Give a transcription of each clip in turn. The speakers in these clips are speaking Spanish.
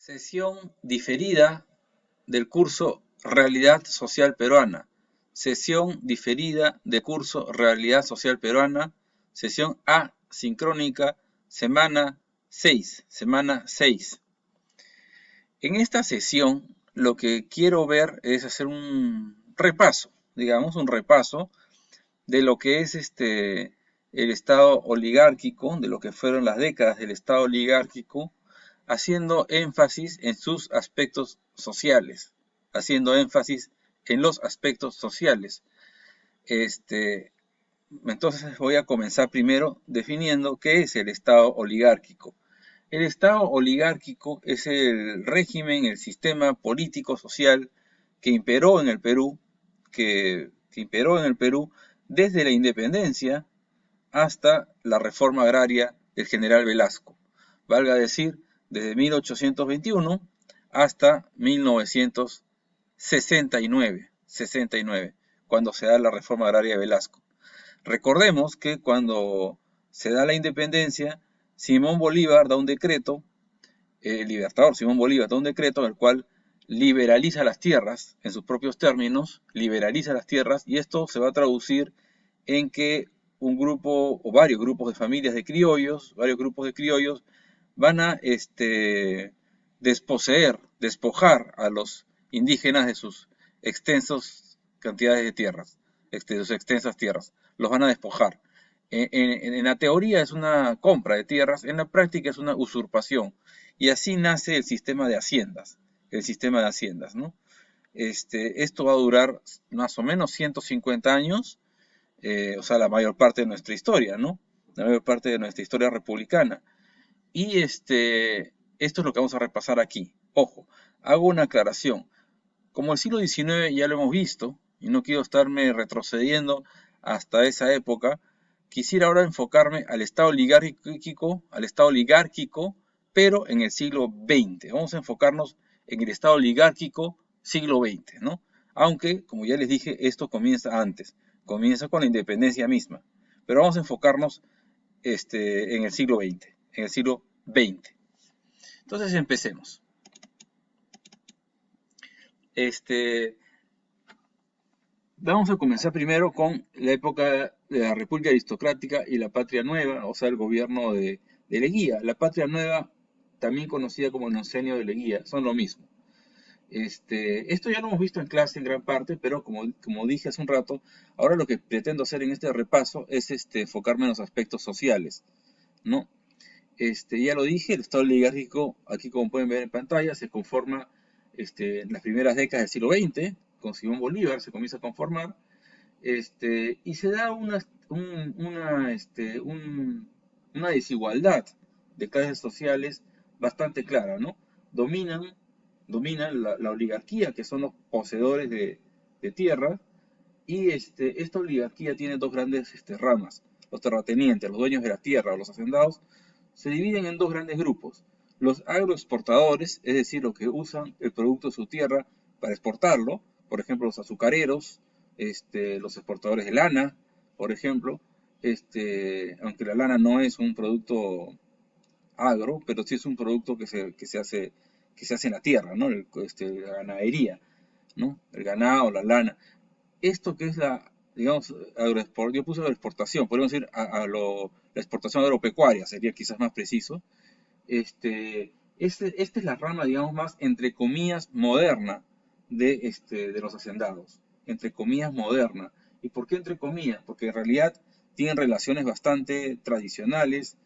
Sesión diferida del curso Realidad Social Peruana. Sesión diferida de curso Realidad Social Peruana. Sesión asincrónica, semana 6. Semana 6. En esta sesión lo que quiero ver es hacer un repaso, digamos, un repaso de lo que es el Estado oligárquico, de lo que fueron las décadas del Estado oligárquico, haciendo énfasis en sus aspectos sociales, haciendo énfasis en los aspectos sociales. Entonces voy a comenzar primero definiendo qué es el Estado oligárquico. El Estado oligárquico es el régimen, el sistema político-social que imperó en el Perú, que imperó en el Perú desde la independencia hasta la reforma agraria del general Velasco. Valga decir, desde 1821 hasta 1969, cuando se da la reforma agraria de Velasco. Recordemos que cuando se da la independencia, Simón Bolívar da un decreto, el libertador Simón Bolívar da un decreto en el cual liberaliza las tierras, en sus propios términos, liberaliza las tierras, y esto se va a traducir en que un grupo o varios grupos de familias de criollos, van a despojar a los indígenas de sus extensas cantidades de tierras, de sus extensas tierras. Los van a despojar. En la teoría es una compra de tierras, en la práctica es una usurpación. Y así nace el sistema de haciendas, ¿no? Esto va a durar más o menos 150 años, o sea, la mayor parte de nuestra historia, ¿no? La mayor parte de nuestra historia republicana. Y esto es lo que vamos a repasar aquí. Ojo, hago una aclaración. Como el siglo XIX ya lo hemos visto, y no quiero estarme retrocediendo hasta esa época, quisiera ahora enfocarme al Estado oligárquico, pero en el siglo XX. Vamos a enfocarnos en el Estado oligárquico siglo XX, ¿no? Aunque, como ya les dije, esto comienza antes, comienza con la independencia misma. Pero vamos a enfocarnos en el siglo XX, en el siglo XX. Entonces empecemos. Vamos a comenzar primero con la época de la República Aristocrática y la Patria Nueva, o sea, el gobierno de Leguía. La Patria Nueva, también conocida como el Oncenio de Leguía, son lo mismo. Esto ya lo hemos visto en clase en gran parte, pero como dije hace un rato, ahora lo que pretendo hacer en este repaso es enfocarme en los aspectos sociales, ¿no? Ya lo dije, el Estado oligárquico, aquí como pueden ver en pantalla, se conforma en las primeras décadas del siglo XX, con Simón Bolívar se comienza a conformar, y se da una desigualdad de clases sociales bastante clara, ¿no? Dominan la oligarquía, que son los poseedores de tierra, y esta oligarquía tiene dos grandes ramas. Los terratenientes, los dueños de la tierra o los hacendados, se dividen en dos grandes grupos. Los agroexportadores, es decir, los que usan el producto de su tierra para exportarlo, por ejemplo, los azucareros, los exportadores de lana, por ejemplo, aunque la lana no es un producto agro, pero sí es un producto que se hace en la tierra, ¿no? La ganadería, ¿no? El ganado, la lana. Esto que es digamos, yo puse agroexportación, podríamos decir la exportación agropecuaria, sería quizás más preciso. Esta es la rama, digamos, más, entre comillas, moderna de los hacendados. Entre comillas, moderna. ¿Y por qué entre comillas? Porque en realidad tienen relaciones bastante tradicionales,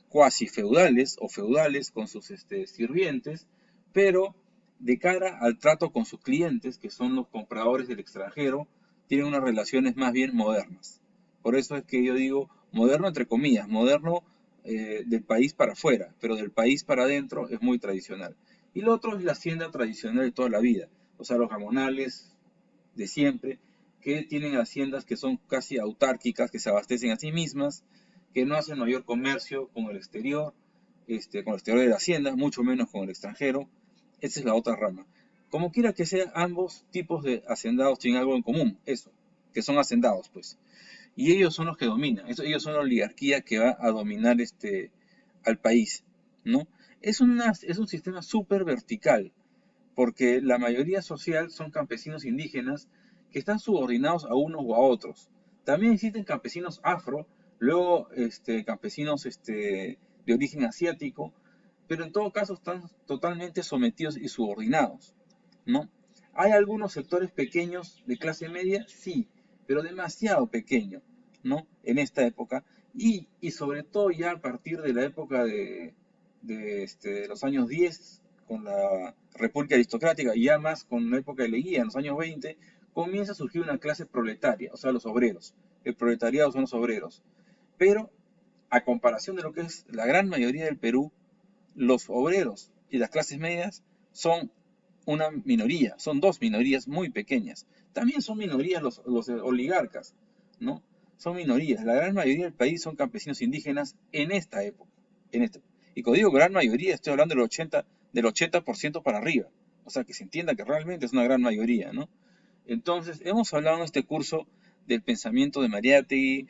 cuasi feudales o feudales con sus sirvientes, pero de cara al trato con sus clientes, que son los compradores del extranjero, tienen unas relaciones más bien modernas. Por eso es que yo digo moderno entre comillas, moderno del país para afuera, pero del país para adentro es muy tradicional. Y lo otro es la hacienda tradicional de toda la vida, o sea, los gamonales de siempre, que tienen haciendas que son casi autárquicas, que se abastecen a sí mismas, que no hacen mayor comercio con el exterior, con el exterior de la hacienda, mucho menos con el extranjero. Esa es la otra rama. Como quiera que sea, ambos tipos de hacendados tienen algo en común, eso, que son hacendados, pues. Y ellos son los que dominan, ellos son la oligarquía que va a dominar al país, ¿no? Es un sistema súper vertical, porque la mayoría social son campesinos indígenas que están subordinados a unos o a otros. También existen campesinos afro, luego campesinos de origen asiático, pero en todo caso están totalmente sometidos y subordinados, ¿no? ¿Hay algunos sectores pequeños de clase media? Sí, pero demasiado pequeño, ¿no? En esta época. Y sobre todo ya a partir de la época de los años 10, con la República Aristocrática, y ya más con la época de Leguía, en los años 20, comienza a surgir una clase proletaria, o sea, los obreros. El proletariado son los obreros. Pero, a comparación de lo que es la gran mayoría del Perú, los obreros y las clases medias son una minoría, son dos minorías muy pequeñas. También son minorías los oligarcas, ¿no? Son minorías. La gran mayoría del país son campesinos indígenas en esta época. Y cuando digo gran mayoría, estoy hablando del 80% para arriba. O sea, que se entienda que realmente es una gran mayoría, ¿no? Entonces, hemos hablado en este curso del pensamiento de Mariátegui,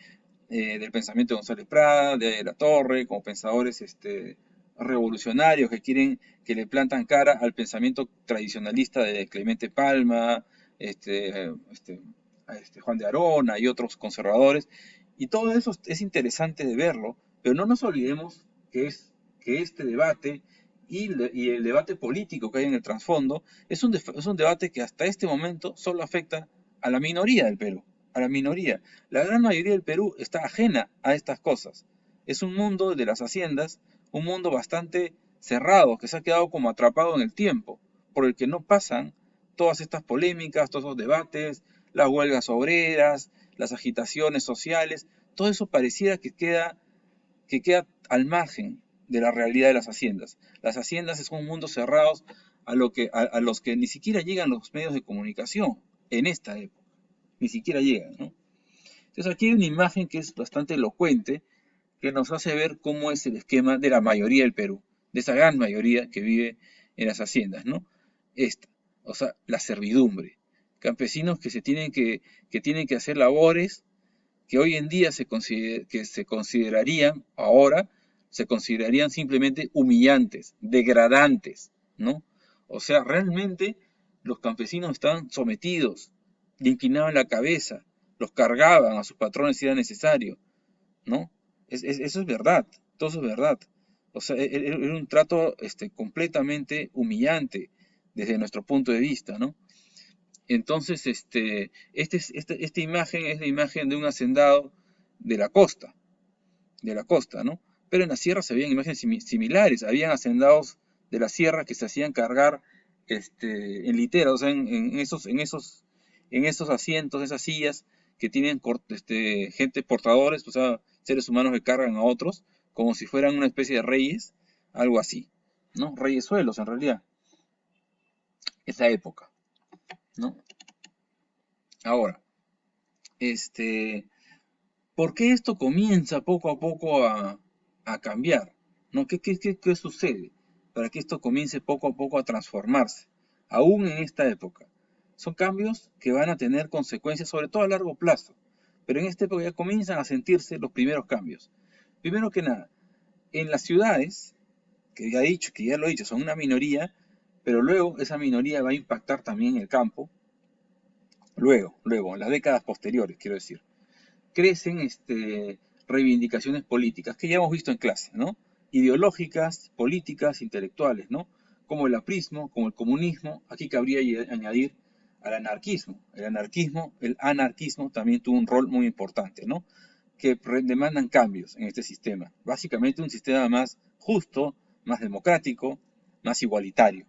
del pensamiento de González Prada, de La Torre, como pensadores revolucionarios que quieren, que le plantan cara al pensamiento tradicionalista de Clemente Palma, Juan de Arona y otros conservadores. Y todo eso es interesante de verlo, pero no nos olvidemos que este debate y el debate político que hay en el trasfondo es un debate que hasta este momento solo afecta a la minoría del Perú, a la minoría. La gran mayoría del Perú está ajena a estas cosas. Es un mundo de las haciendas, un mundo bastante cerrado, que se ha quedado como atrapado en el tiempo, por el que no pasan todas estas polémicas, todos esos debates, las huelgas obreras, las agitaciones sociales, todo eso pareciera que queda al margen de la realidad de las haciendas. Las haciendas son mundos cerrados a los que ni siquiera llegan los medios de comunicación en esta época, ni siquiera llegan, ¿no? Entonces aquí hay una imagen que es bastante elocuente, que nos hace ver cómo es el esquema de la mayoría del Perú, de esa gran mayoría que vive en las haciendas, ¿no? Esta, o sea, la servidumbre. Campesinos que tienen que hacer labores que hoy en día se considerarían, ahora, se considerarían simplemente humillantes, degradantes, ¿no? O sea, realmente los campesinos estaban sometidos, le inclinaban la cabeza, los cargaban a sus patrones si era necesario, ¿no? Eso es verdad, todo eso es verdad. O sea, era un trato completamente humillante desde nuestro punto de vista, ¿no? Entonces, esta imagen es la imagen de un hacendado de la costa, ¿no? Pero en la sierra se veían imágenes similares, habían hacendados de la sierra que se hacían cargar en litera, o sea, en esos asientos, esas sillas que tienen gente portadores, o sea, seres humanos que cargan a otros, como si fueran una especie de reyes, algo así, ¿no? Reyesuelos en realidad, esa época, ¿no? Ahora, este, ¿por qué esto comienza poco a poco a cambiar? ¿No? ¿Qué sucede para que esto comience poco a poco a transformarse? Aún en esta época. Son cambios que van a tener consecuencias, sobre todo a largo plazo. Pero en esta época ya comienzan a sentirse los primeros cambios. Primero que nada, en las ciudades, que ya lo he dicho, son una minoría, pero luego esa minoría va a impactar también en el campo. Luego, en las décadas posteriores, quiero decir crecen reivindicaciones políticas que ya hemos visto en clase, ¿no? Ideológicas, políticas, intelectuales, ¿no? Como el aprismo, como el comunismo, aquí cabría añadir al anarquismo. El anarquismo también tuvo un rol muy importante, ¿no? Que demandan cambios en este sistema. Básicamente un sistema más justo, más democrático, más igualitario.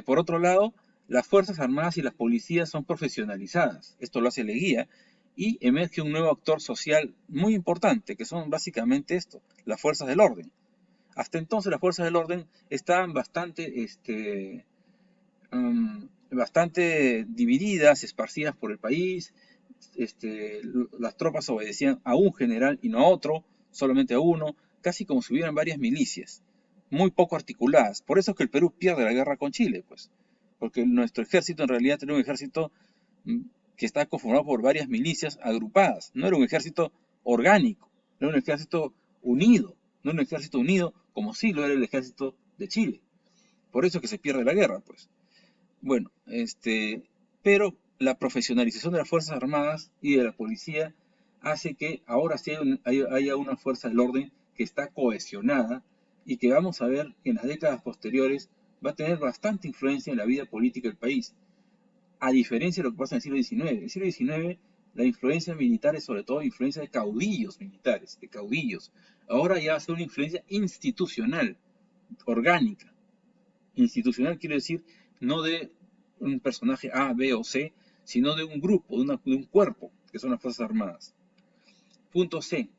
Por otro lado, las Fuerzas Armadas y las policías son profesionalizadas. Esto lo hace Leguía y emerge un nuevo actor social muy importante, que son básicamente esto, las fuerzas del orden. Hasta entonces las fuerzas del orden estaban bastante divididas, esparcidas por el país. Las tropas obedecían a un general y no a otro, solamente a uno, casi como si hubieran varias milicias, muy poco articuladas. Por eso es que el Perú pierde la guerra con Chile, pues, porque nuestro ejército en realidad era un ejército mm, que está conformado por varias milicias agrupadas, no era un ejército orgánico, era un ejército unido, no un ejército unido como sí lo era el ejército de Chile. Por eso es que se pierde la guerra, pues. Bueno, pero la profesionalización de las Fuerzas Armadas y de la policía hace que ahora sí haya una fuerza del orden que está cohesionada y que vamos a ver que en las décadas posteriores va a tener bastante influencia en la vida política del país, a diferencia de lo que pasa en el siglo XIX. En el siglo XIX la influencia militar es sobre todo influencia de caudillos militares, de caudillos. Ahora ya va a ser una influencia institucional, orgánica. Institucional quiere decir no de un personaje A, B o C, sino de un grupo, de un cuerpo, que son las Fuerzas Armadas. Punto C.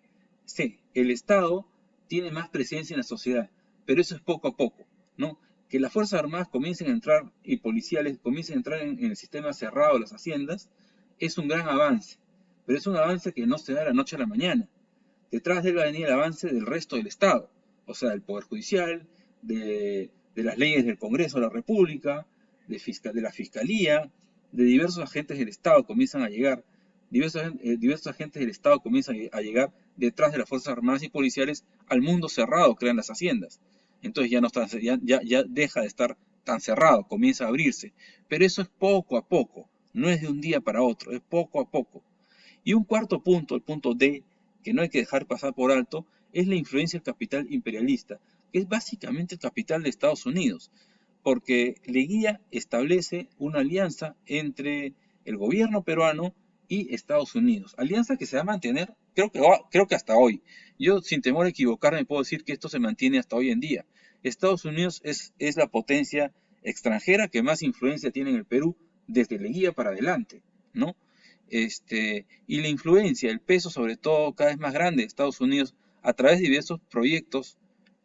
C. El Estado tiene más presencia en la sociedad, pero eso es poco a poco, ¿no? Que las Fuerzas Armadas comiencen a entrar y policiales comiencen a entrar en el sistema cerrado de las haciendas es un gran avance, pero es un avance que no se da de la noche a la mañana. Detrás de él va a venir el avance del resto del Estado, o sea, del Poder Judicial, de las leyes del Congreso de la República, de la Fiscalía, de diversos agentes del Estado comienzan a llegar, diversos agentes del Estado comienzan a llegar detrás de las Fuerzas Armadas y Policiales al mundo cerrado que eran las haciendas. Entonces ya, no está, ya deja de estar tan cerrado, comienza a abrirse. Pero eso es poco a poco, no es de un día para otro, es poco a poco. Y un cuarto punto, el punto D, que no hay que dejar pasar por alto, es la influencia del capital imperialista, que es básicamente el capital de Estados Unidos, porque Leguía establece una alianza entre el gobierno peruano y Estados Unidos. Alianza que se va a mantener, creo que hasta hoy. Yo, sin temor a equivocarme, puedo decir que esto se mantiene hasta hoy en día. Estados Unidos es la potencia extranjera que más influencia tiene en el Perú desde Leguía para adelante, ¿no? Y la influencia, el peso sobre todo cada vez más grande de Estados Unidos a través de diversos proyectos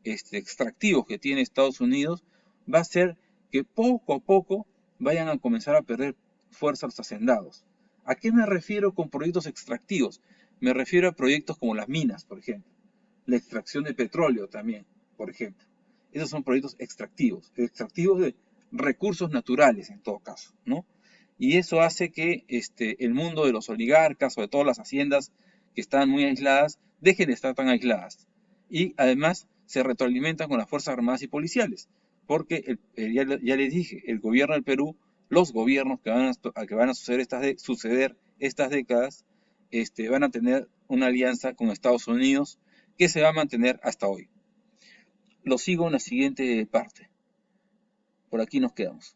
extractivos que tiene Estados Unidos va a hacer que poco a poco vayan a comenzar a perder fuerza los hacendados. ¿A qué me refiero con proyectos extractivos? Me refiero a proyectos como las minas, por ejemplo, la extracción de petróleo también, por ejemplo. Esos son proyectos extractivos de recursos naturales en todo caso, ¿no? Y eso hace que el mundo de los oligarcas o de todas las haciendas que están muy aisladas dejen de estar tan aisladas. Y además se retroalimentan con las Fuerzas Armadas y Policiales, porque ya les dije, el gobierno del Perú, los gobiernos que van a suceder estas décadas, van a tener una alianza con Estados Unidos que se va a mantener hasta hoy. Lo sigo en la siguiente parte. Por aquí nos quedamos.